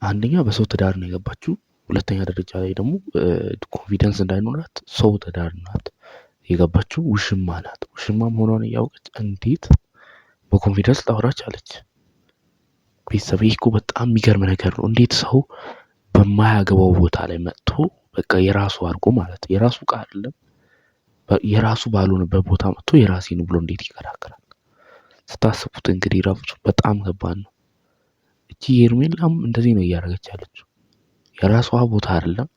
አንደኛ በሰው ትዳር ነው የገባችው። ሁለተኛ ደረጃ ላይ ደግሞ ኮንፊደንስ እንዳይኖራት ሰው ትዳር ናት የገባችው። ውሽማ ናት። ውሽማ መሆኗን እያወቀች እንዴት በኮንፊደንስ ላውራች አለች? ቤተሰብ ይህ እኮ በጣም የሚገርም ነገር ነው። እንዴት ሰው በማያገባው ቦታ ላይ መጥቶ በቃ የራሱ አድርጎ ማለት የራሱ ዕቃ አይደለም የራሱ ባልሆነበት ቦታ መጥቶ የራሴ ነው ብሎ እንዴት ይከራከራል? ስታስቡት እንግዲህ ራሱ በጣም ከባድ ነው። እቺ ሄርሜላም እንደዚህ ነው እያደረገች ያለችው። የራሷ ቦታ አይደለም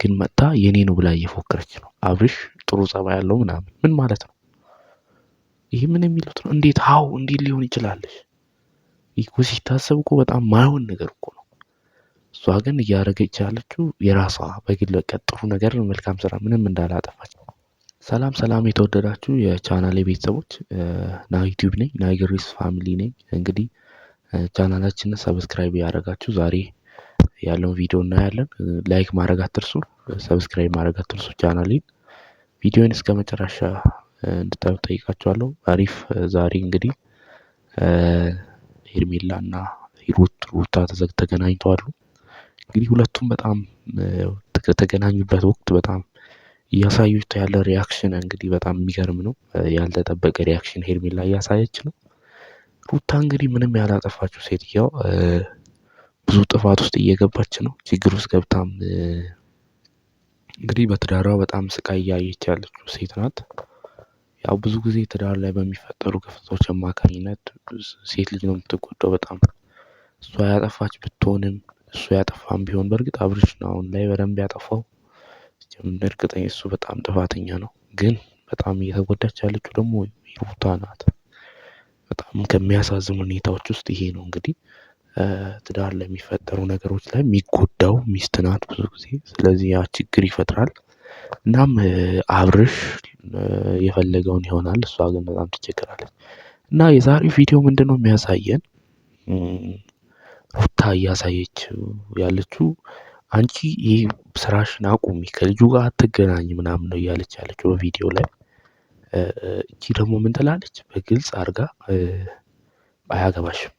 ግን መጣ የኔ ነው ብላ እየፎከረች ነው። አብርሽ ጥሩ ጸባይ ያለው ምናምን ምን ማለት ነው? ይሄ ምን የሚሉት ነው? እንዴት ሊሆን ይችላልሽ? ይህ ሲታሰብ እኮ በጣም ማይሆን ነገር እኮ ነው። እሷ ግን እያደረገች ያለችው የራሷ በግል በቃ ጥሩ ነገር መልካም ስራ ምንም እንዳላጠፋች። ሰላም የተወደዳችሁ የቻናሌ ቤተሰቦች፣ ና ዩቲዩብ ነኝ፣ ና ግሬስ ፋሚሊ ነኝ። እንግዲህ ቻናላችንን ሰብስክራይብ ያደረጋችሁ ዛሬ ያለውን ቪዲዮ እናያለን። ላይክ ማድረግ አትርሱ፣ ሰብስክራይብ ማድረግ አትርሱ ቻናሌን። ቪዲዮን እስከ መጨረሻ እንድታዩ ጠይቃችኋለሁ። አሪፍ ዛሬ እንግዲህ ሄርሜላ እና ሩታ ተገናኝተዋል። እንግዲህ ሁለቱም በጣም ከተገናኙበት ወቅት በጣም እያሳዩት ያለ ሪያክሽን እንግዲህ በጣም የሚገርም ነው። ያልተጠበቀ ሪያክሽን ሄርሜላ እያሳየች ነው። ሩታ እንግዲህ ምንም ያላጠፋችው ሴትየው ብዙ ጥፋት ውስጥ እየገባች ነው። ችግር ውስጥ ገብታም እንግዲህ በትዳሯ በጣም ስቃይ እያየች ያለችው ሴት ናት። ያው ብዙ ጊዜ ትዳር ላይ በሚፈጠሩ ክፍተቶች አማካኝነት ሴት ልጅ ነው የምትጎዳው በጣም። እሷ ያጠፋች ብትሆንም እሱ ያጠፋም ቢሆን በእርግጥ አብርሽ ነው አሁን ላይ በደንብ ያጠፋው። እርግጠኛ እሱ በጣም ጥፋተኛ ነው። ግን በጣም እየተጎዳች ያለችው ደግሞ ሩታ ናት። በጣም ከሚያሳዝኑ ሁኔታዎች ውስጥ ይሄ ነው እንግዲህ ትዳር ላይ የሚፈጠሩ ነገሮች ላይ የሚጎዳው ሚስት ናት ብዙ ጊዜ። ስለዚህ ያ ችግር ይፈጥራል። እናም አብርሽ የፈለገውን ይሆናል፣ እሷ ግን በጣም ትቸገራለች። እና የዛሬው ቪዲዮ ምንድነው የሚያሳየን? ሩታ እያሳየች ያለችው አንቺ ይህ ስራሽን አቁሚ፣ ከልጁ ጋር አትገናኝ ምናምን ነው እያለች ያለችው በቪዲዮ ላይ። እቺ ደግሞ ምን ትላለች? በግልጽ አድርጋ አያገባሽም፣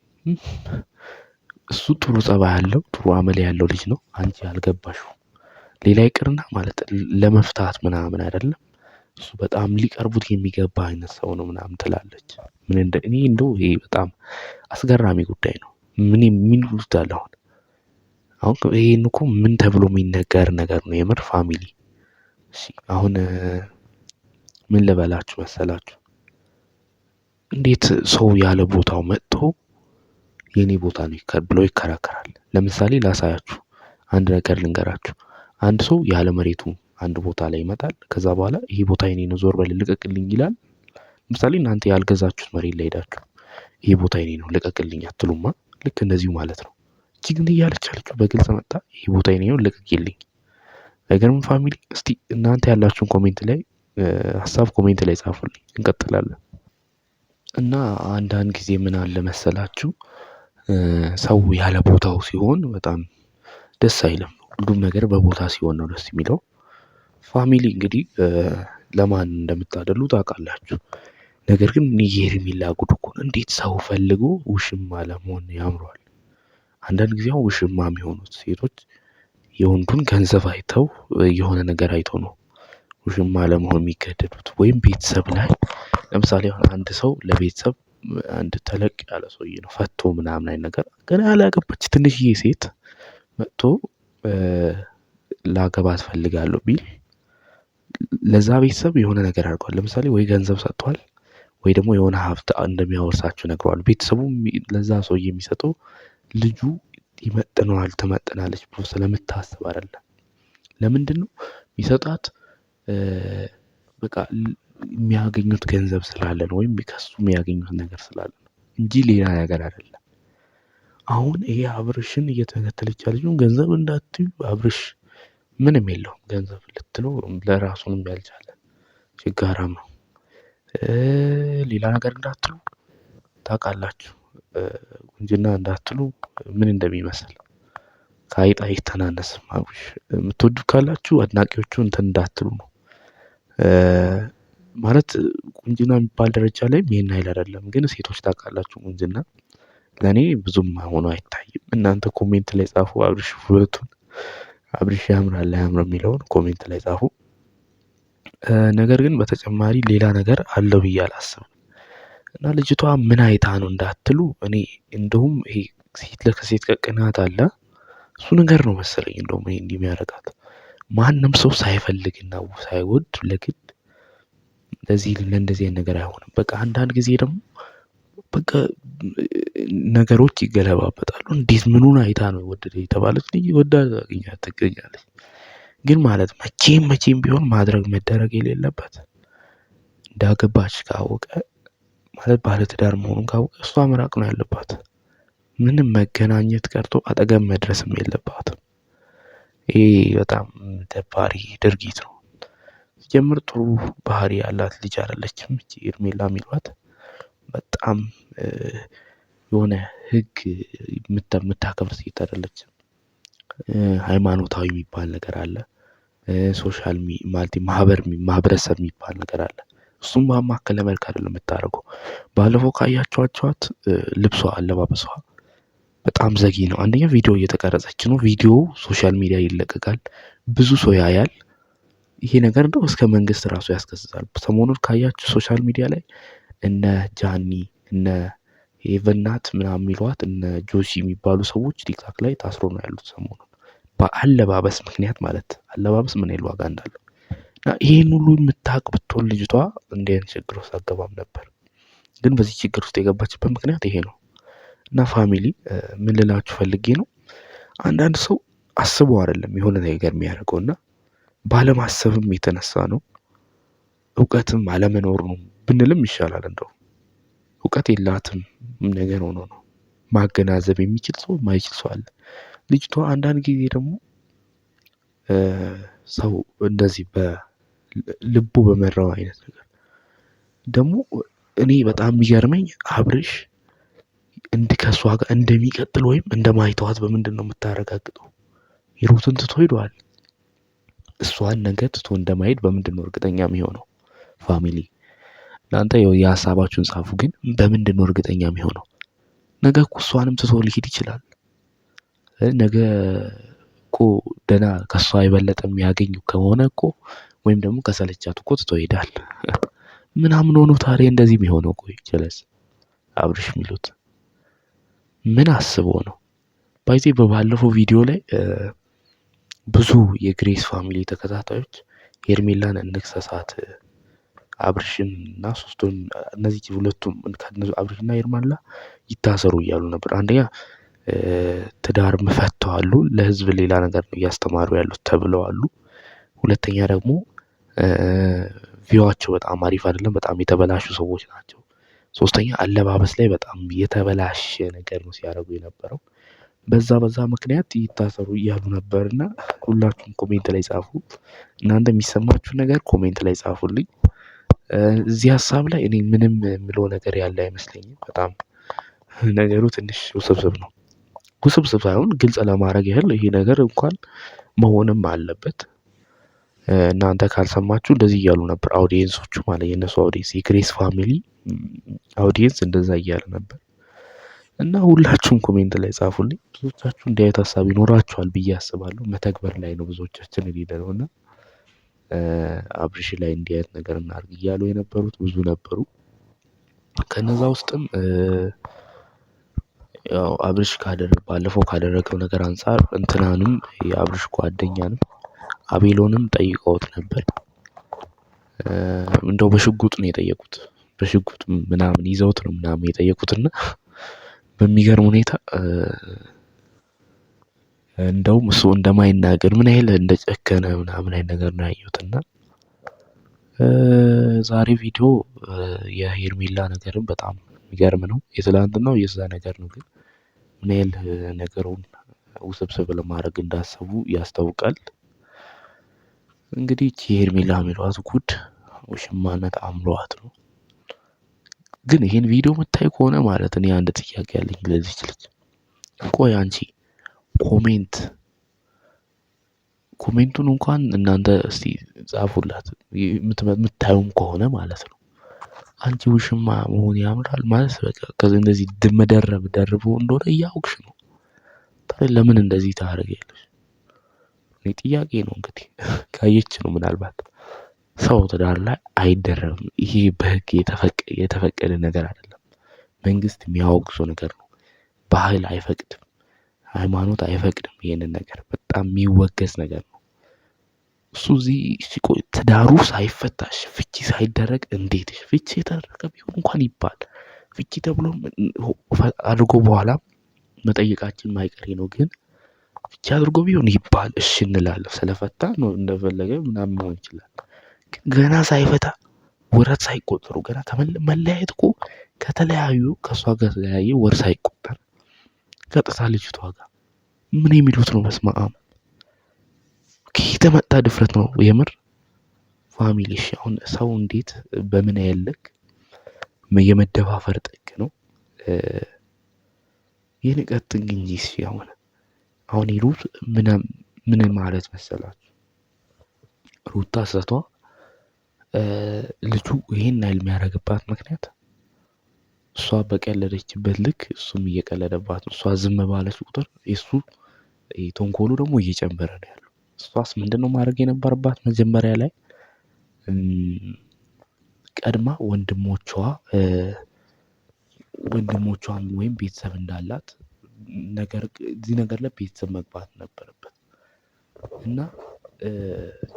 እሱ ጥሩ ጸባይ ያለው ጥሩ አመል ያለው ልጅ ነው፣ አንቺ ያልገባሽው ሌላ ይቅርና ማለት ለመፍታት ምናምን አይደለም እሱ በጣም ሊቀርቡት የሚገባ አይነት ሰው ነው ምናምን ትላለች። እኔ እንደው ይሄ በጣም አስገራሚ ጉዳይ ነው። ምን ይሉታል አሁን ይሄን እኮ ምን ተብሎ የሚነገር ነገር ነው የምር ፋሚሊ። እሺ አሁን ምን ልበላችሁ መሰላችሁ? እንዴት ሰው ያለ ቦታው መጥቶ የኔ ቦታ ነው ብሎ ይከራከራል? ለምሳሌ ላሳያችሁ፣ አንድ ነገር ልንገራችሁ። አንድ ሰው ያለ መሬቱ አንድ ቦታ ላይ ይመጣል። ከዛ በኋላ ይሄ ቦታ የኔ ነው ዞር በል ልቀቅልኝ ይላል። ለምሳሌ እናንተ ያልገዛችሁት መሬት ላይ ሄዳችሁ ይሄ ቦታ የኔ ነው ልቀቅልኝ አትሉማ? ልክ እንደዚሁ ማለት ነው። እቺ ግን እያለች ያለችው በግልጽ መጣ ይሄ ቦታ የኔ ነው ልቀቅልኝ። አይገርምም ፋሚሊ? እስቲ እናንተ ያላችሁን ኮሜንት ላይ ሀሳብ ኮሜንት ላይ ጻፉልኝ፣ እንቀጥላለን። እና አንዳንድ ጊዜ ምን አለ መሰላችሁ ሰው ያለ ቦታው ሲሆን በጣም ደስ አይልም። ሁሉም ነገር በቦታ ሲሆን ነው ደስ የሚለው። ፋሚሊ እንግዲህ ለማን እንደምታደሉ ታውቃላችሁ። ነገር ግን የሄርሜላ ጉድ እኮ ነው። እንዴት ሰው ፈልጎ ውሽማ ለመሆን ያምረዋል። አንዳንድ ጊዜ አሁን ውሽማ የሚሆኑት ሴቶች የወንዱን ገንዘብ አይተው የሆነ ነገር አይተው ነው ውሽማ ለመሆን የሚገደዱት። ወይም ቤተሰብ ላይ ለምሳሌ አሁን አንድ ሰው ለቤተሰብ አንድ ተለቅ ያለ ሰውዬ ነው ፈቶ ምናምን አይነት ነገር ገና ያላገባች ትንሽዬ ሴት መጥቶ ላገባ ትፈልጋለሁ ቢል ለዛ ቤተሰብ የሆነ ነገር አድርጓል። ለምሳሌ ወይ ገንዘብ ሰጥቷል ወይ ደግሞ የሆነ ሀብት እንደሚያወርሳቸው ነግሯል። ቤተሰቡ ለዛ ሰውዬ የሚሰጠው ልጁ ይመጥነዋል ትመጥናለች ብሎ ስለምታስብ አይደለም። ለምንድን ነው የሚሰጣት? በቃ የሚያገኙት ገንዘብ ስላለ ነው፣ ወይም ከሱ የሚያገኙት ነገር ስላለ ነው እንጂ ሌላ ነገር አይደለም። አሁን ይሄ አብርሽን እየተከተለች ያለችው ገንዘብ እንዳትዩ፣ አብርሽ ምንም የለውም ገንዘብ ልትለው ለራሱንም ያልቻለ ችጋራም ነው። ሌላ ነገር እንዳትሉ ታውቃላችሁ፣ ቁንጅና እንዳትሉ ምን እንደሚመስል ከአይጥ አይተናነስም። አብርሽ የምትወዱ ካላችሁ አድናቂዎቹ እንትን እንዳትሉ ነው ማለት ቁንጅና የሚባል ደረጃ ላይ ይሄን አይል አይደለም። ግን ሴቶች ታውቃላችሁ ቁንጅና ለእኔ ብዙም ሆኖ አይታይም። እናንተ ኮሜንት ላይ ጻፉ። አብርሽ ውበቱን አብርሽ ያምራል አያምርም የሚለውን ኮሜንት ላይ ጻፉ። ነገር ግን በተጨማሪ ሌላ ነገር አለው ብዬ አላስብም። እና ልጅቷ ምን አይታ ነው እንዳትሉ፣ እኔ እንደውም ይሄ ሴት ከሴት ጋር ቅናት አለ እሱ ነገር ነው መሰለኝ እንደውም ይሄ እንዲህ የሚያደርጋት። ማንም ሰው ሳይፈልግና ሳይወድ ለግድ ለእንደዚህ አይነት ነገር አይሆንም። በቃ አንዳንድ ጊዜ ደግሞ በቃ ነገሮች ይገለባበጣሉ። እንዴት ምኑን አይታ ነው የወደደ የተባለች ልጅ ወዳ ትገኛለች። ግን ማለት መቼም ቢሆን ማድረግ መደረግ የሌለበት እንዳገባች ካወቀ ማለት ባለትዳር መሆኑን ካወቀ እሷ መራቅ ነው ያለባት። ምንም መገናኘት ቀርቶ አጠገብ መድረስም የለባትም። ይሄ በጣም ደባሪ ድርጊት ነው። ሲጀምር ጥሩ ባህሪ ያላት ልጅ አይደለችም እቺ ሄርሜላ የሚሏት። በጣም የሆነ ህግ የምታከብር ሴት አይደለችም። ሃይማኖታዊ የሚባል ነገር አለ። ሶሻል ማለት ማህበረሰብ የሚባል ነገር አለ። እሱም ባማከለ መልክ አይደለም የምታደርገው። ባለፈው ካያችኋት ልብሷ፣ አለባበሷ በጣም ዘጊ ነው። አንደኛ ቪዲዮ እየተቀረጸች ነው። ቪዲዮ ሶሻል ሚዲያ ይለቀቃል፣ ብዙ ሰው ያያል። ይሄ ነገር ነው እስከ መንግስት ራሱ ያስከስሳል። ሰሞኑን ካያችሁ ሶሻል ሚዲያ ላይ እነ ጃኒ እነ ሄቨናት ምናምን የሚሏት እነ ጆሲ የሚባሉ ሰዎች ቲክታክ ላይ ታስሮ ነው ያሉት ሰሞኑን በአለባበስ ምክንያት። ማለት አለባበስ ምን ያህል ዋጋ እንዳለው እና ይሄን ሁሉ የምታውቅ ብትሆን ልጅቷ እንዲህ አይነት ችግር ውስጥ አትገባም ነበር። ግን በዚህ ችግር ውስጥ የገባችበት ምክንያት ይሄ ነው። እና ፋሚሊ ምን ልላችሁ ፈልጌ ነው፣ አንዳንድ ሰው አስቦ አይደለም የሆነ ነገር የሚያደርገው እና ባለማሰብም የተነሳ ነው። እውቀትም አለመኖር ነው ብንልም ይሻላል። እንደው እውቀት የላትም ነገር ሆኖ ነው። ማገናዘብ የሚችል ሰው ማይችል ሰው አለ። ልጅቷ አንዳንድ ጊዜ ደግሞ ሰው እንደዚህ በልቡ በመራው አይነት ነገር ደግሞ እኔ በጣም የሚገርመኝ አብርሽ ከእሷ ጋር እንደሚቀጥል ወይም እንደማይተዋት በምንድን ነው የምታረጋግጠው? ሂሩትን ትቶ ሄዷል። እሷን ነገ ትቶ እንደማይሄድ በምንድን ነው እርግጠኛ የሚሆነው? ፋሚሊ እናንተ የሀሳባችሁን ጻፉ። ግን በምንድን ነው እርግጠኛ የሚሆነው? ነገ እኮ እሷንም ትቶ ሊሄድ ይችላል። ነገ እኮ ደህና ከእሷ የበለጠ የሚያገኙ ከሆነ እኮ ወይም ደግሞ ከሰለቻት እኮ ትቶ ይሄዳል። ምናምን ሆኖ ታዲያ እንደዚህ የሚሆነው? ቆይ ጀለስ አብርሽ የሚሉት ምን አስቦ ነው? ባይዜ በባለፈው ቪዲዮ ላይ ብዙ የግሬስ ፋሚሊ ተከታታዮች ሄርሜላን እንክሰሳት አብርሽን እና ሶስቱን እነዚህ ሁለቱም አብርሽና ሄርሜላ ይታሰሩ እያሉ ነበር። አንደኛ ትዳር ፈተዋሉ፣ ለህዝብ ሌላ ነገር ነው እያስተማሩ ያሉት ተብለዋሉ። ሁለተኛ ደግሞ ቪዋቸው በጣም አሪፍ አይደለም፣ በጣም የተበላሹ ሰዎች ናቸው። ሶስተኛ አለባበስ ላይ በጣም የተበላሸ ነገር ነው ሲያደርጉ የነበረው። በዛ ምክንያት ይታሰሩ እያሉ ነበርና ሁላችሁም ኮሜንት ላይ ጻፉ። እናንተ የሚሰማችሁ ነገር ኮሜንት ላይ ጻፉልኝ። እዚህ ሀሳብ ላይ እኔ ምንም የምለው ነገር ያለ አይመስለኝም። በጣም ነገሩ ትንሽ ውስብስብ ነው። ውስብስብ ሳይሆን ግልጽ ለማድረግ ያህል ይሄ ነገር እንኳን መሆንም አለበት። እናንተ ካልሰማችሁ እንደዚህ እያሉ ነበር አውዲየንሶቹ፣ ማለት የነሱ አውዲየንስ የግሬስ ፋሚሊ አውዲየንስ እንደዛ እያለ ነበር። እና ሁላችሁም ኮሜንት ላይ ጻፉልኝ። ብዙዎቻችሁ እንዲህ አይነት ሀሳብ ይኖራችኋል ብዬ አስባለሁ። መተግበር ላይ ነው ብዙዎቻችን የሌለው እና አብርሽ ላይ እንዲህ አይነት ነገር እናድርግ እያሉ የነበሩት ብዙ ነበሩ። ከነዛ ውስጥም ያው አብርሽ ባለፈው ካደረገው ነገር አንፃር እንትናንም የአብርሽ ጓደኛንም አቤሎንም ጠይቀውት ነበር። እንደው በሽጉጥ ነው የጠየቁት። በሽጉጥ ምናምን ይዘውት ነው ምናምን የጠየቁትና በሚገርም ሁኔታ እንደውም እሱ እንደማይናገር ምን ያህል እንደጨከነ ምናምን አይነት ነገር ነው ያየሁትና ዛሬ ቪዲዮ የሄርሜላ ነገርም በጣም የሚገርም ነው። የትላንትናው የዛ ነገር ነው፣ ግን ምን ያህል ነገሩን ውስብስብ ለማድረግ እንዳሰቡ ያስታውቃል። እንግዲህ ሄርሜላ የሚሏት ጉድ ውሽማነት አምሯት ነው። ግን ይሄን ቪዲዮ የምታይ ከሆነ ማለት እኔ አንድ ጥያቄ ያለኝ ለዚች ልጅ፣ ቆይ አንቺ ኮሜንቱን እንኳን እናንተ እስቲ ጻፉላት፣ የምታዩም ከሆነ ማለት ነው። አንቺ ውሽማ መሆን ያምራል ማለት በቃ ከዚህ እንደዚህ መደረብ ደርቦ እንደሆነ እያወቅሽ ነው። ታዲያ ለምን እንደዚህ ታደርጊያለሽ? እኔ ጥያቄ ነው እንግዲህ ካየች ነው ምናልባት ሰው ትዳር ላይ አይደረብም። ይሄ በህግ የተፈቀደ ነገር አይደለም። መንግስት የሚያወግዘው ነገር ነው። ባህል አይፈቅድም፣ ሃይማኖት አይፈቅድም። ይሄንን ነገር በጣም የሚወገዝ ነገር ነው። እሱ እዚህ ሲቆይ ትዳሩ ሳይፈታሽ ፍቺ ሳይደረግ እንዴት ፍቺ የተደረገ ቢሆን እንኳን ይባል ፍቺ ተብሎ አድርጎ በኋላ መጠየቃችን ማይቀሬ ነው። ግን ፍቺ አድርጎ ቢሆን ይባል እሺ እንላለን። ስለፈታ ነው እንደፈለገ ምናምን መሆን ይችላል። ግን ገና ሳይፈታ ወራት ሳይቆጠሩ ገና መለያየት እኮ ከተለያዩ ከእሷ ጋር ተለያየ ወር ሳይቆጠር ቀጥታ ልጅቷ ጋር ምን የሚሉት ነው? በስመ አብ ከየት የመጣ ድፍረት ነው የምር ፋሚሊ። እሺ አሁን ሰው እንዴት በምን ያህል ልክ የመደፋፈር ጥግ ነው? የንቀት ጥግ እንጂ። እሺ አሁን ሂሩት ምን ማለት መሰላችሁ? ሩታ ስህተቷ ልጁ ይሄን ያህል የሚያደርግባት ምክንያት እሷ በቀለደችበት ልክ እሱም እየቀለደባት ነው። እሷ ዝም ባለች ቁጥር የሱ ተንኮሉ ደግሞ እየጨመረ ነው ያለው። እሷስ ምንድነው ማድረግ የነበረባት? መጀመሪያ ላይ ቀድማ ወንድሞቿን ወይም ቤተሰብ እንዳላት እዚህ ነገር ላይ ቤተሰብ መግባት ነበረበት እና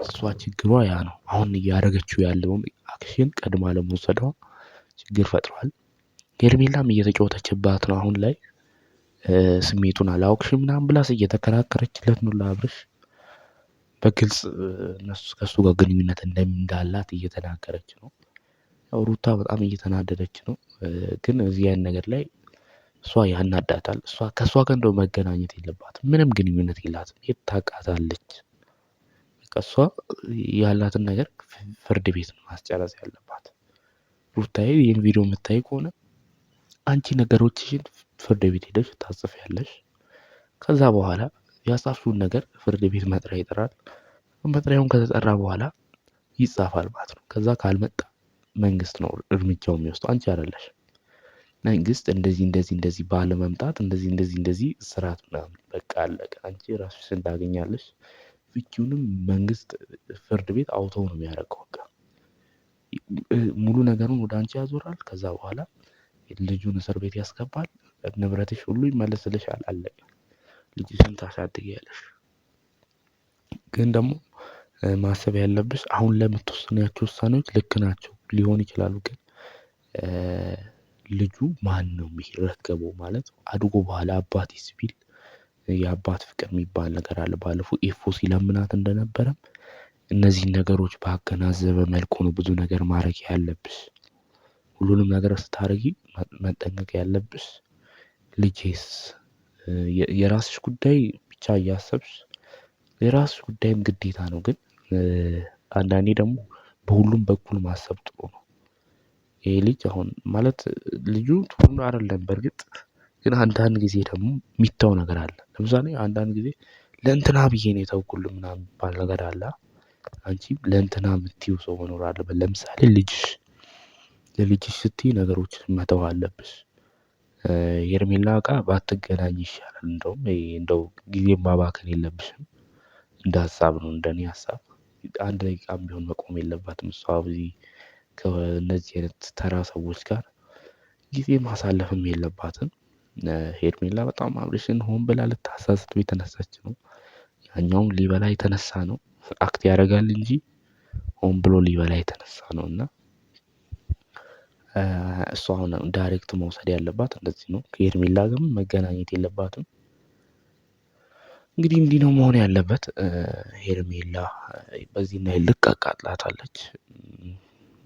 እሷ ችግሯ ያ ነው። አሁን እያደረገችው ያለውም አክሽን ቀድማ ለመውሰዷ ችግር ፈጥሯል። ሄርሜላም እየተጫወተችባት ነው አሁን ላይ። ስሜቱን አላወቅሽም ምናምን ብላስ እየተከራከረችለት ነው ለአብርሽ። በግልጽ እነሱ ከሱ ጋር ግንኙነት እንዳላት እየተናገረች ነው። ያው ሩታ በጣም እየተናደደች ነው። ግን እዚህ ያን ነገር ላይ እሷ ያናዳታል። እሷ ከእሷ ጋር እንደው መገናኘት የለባትም። ምንም ግንኙነት የላትም። የት ታውቃታለች? በቃ እሷ ያላትን ነገር ፍርድ ቤት ነው ማስጨረስ ያለባት። ሩታዬ ይህን ቪዲዮ የምታይ ከሆነ አንቺ ነገሮችሽን ፍርድ ቤት ሄደሽ ታጽፊያለሽ። ከዛ በኋላ ያጻፍሽውን ነገር ፍርድ ቤት መጥሪያ ይጠራል። መጥሪያውን ከተጠራ በኋላ ይጻፋል ማለት ነው። ከዛ ካልመጣ መንግስት ነው እርምጃው የሚወስደው፣ አንቺ አይደለሽ። መንግስት እንደዚህ ባለመምጣት እንደዚህ ስርዓት ምናምን በቃ አለቀ። አንቺ ራስሽን ታገኛለሽ። ፍቺውንም መንግስት ፍርድ ቤት አውተው ነው የሚያደርገው። በቃ ሙሉ ነገሩን ወደ አንቺ ያዞራል። ከዛ በኋላ ልጁን እስር ቤት ያስገባል። ንብረትሽ ሁሉ ይመለስልሻል። አለቀ። ልጅሽን ታሳድጊያለሽ። ግን ደግሞ ማሰብ ያለብሽ አሁን ለምትወስናቸው ውሳኔዎች ልክ ናቸው ሊሆን ይችላሉ። ግን ልጁ ማን ነው የሚረከበው? ማለት አድጎ በኋላ አባቴ ሲል የአባት ፍቅር የሚባል ነገር አለ። ባለፈው ኤፎ ሲለምናት እንደነበረም እነዚህን ነገሮች ባገናዘበ መልኩ ነው ብዙ ነገር ማድረግ ያለብሽ። ሁሉንም ነገር ስታደርጊ መጠንቀቅ ያለብሽ ልጄስ የራስሽ ጉዳይ ብቻ እያሰብሽ የራስሽ ጉዳይም ግዴታ ነው። ግን አንዳንዴ ደግሞ በሁሉም በኩል ማሰብ ጥሩ ነው። ይሄ ልጅ አሁን ማለት ልጁ ጥሩ አይደለም በእርግጥ። ግን አንዳንድ ጊዜ ደግሞ የሚታው ነገር አለ። ለምሳሌ አንዳንድ ጊዜ ለእንትና ብዬ ነው የተውኩልህ ምናምን የሚባል ነገር አለ። አንቺም ለእንትና የምትይው ሰው መኖር አለበት። ለምሳሌ ለልጅሽ ስትይ ነገሮችን መተው አለብሽ። ሄርሜላ ጋር ባትገናኝ ይሻላል። እንደው ጊዜ ማባከን የለብሽም። እንደ ሀሳብ ነው፣ እንደኔ ሀሳብ። አንድ ደቂቃም ቢሆን መቆም የለባትም እሷ በዚህ ከእነዚህ አይነት ተራ ሰዎች ጋር ጊዜ ማሳለፍም የለባትም። ሄርሜላ በጣም አብርሽን ሆን ብላ ልታሳስት የተነሳች ነው። ያኛውም ሊበላ የተነሳ ነው። አክት ያደርጋል እንጂ ሆን ብሎ ሊበላ የተነሳ ነው። እና እሷ አሁን ዳይሬክት መውሰድ ያለባት እንደዚህ ነው። ከሄርሜላ ጋርም መገናኘት የለባትም። እንግዲህ እንዲህ ነው መሆን ያለበት። ሄርሜላ በዚህና ልክ አቃጥላታለች።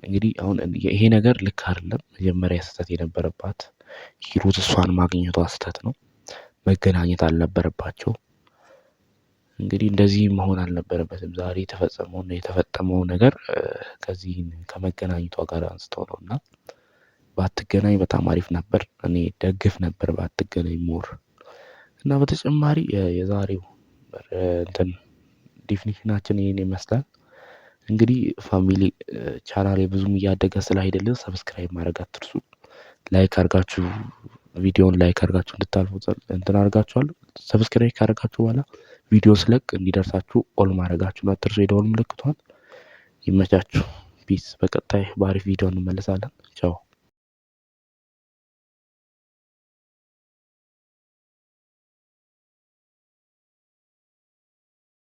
እንግዲህ አሁን ይሄ ነገር ልክ አይደለም። መጀመሪያ ስህተት የነበረባት ሂሩት እሷን ማግኘቷ ስህተት ነው። መገናኘት አልነበረባቸው። እንግዲህ እንደዚህ መሆን አልነበረበትም። ዛሬ የተፈጸመው ነገር ከዚህ ከመገናኘቷ ጋር አንስተው ነው እና ባትገናኝ በጣም አሪፍ ነበር። እኔ ደግፍ ነበር ባትገናኝ ሞር። እና በተጨማሪ የዛሬው እንትን ዲፊኒሽናችን ይሄን ይመስላል። እንግዲህ ፋሚሊ ቻናሌ ብዙም እያደገ ስላይደለ ሰብስክራይብ ማድረግ አትርሱ። ላይክ አድርጋችሁ ቪዲዮውን ላይክ አድርጋችሁ እንድታልፉ እንትን አድርጋችኋለሁ። ሰብስክራይብ ካደረጋችሁ በኋላ ቪዲዮ ስለቅ እንዲደርሳችሁ ኦል ማድረጋችሁን አትርሱ። የደወል ምልክቷን። ይመቻችሁ። ፒስ። በቀጣይ በአሪፍ ቪዲዮ እንመለሳለን። ቻው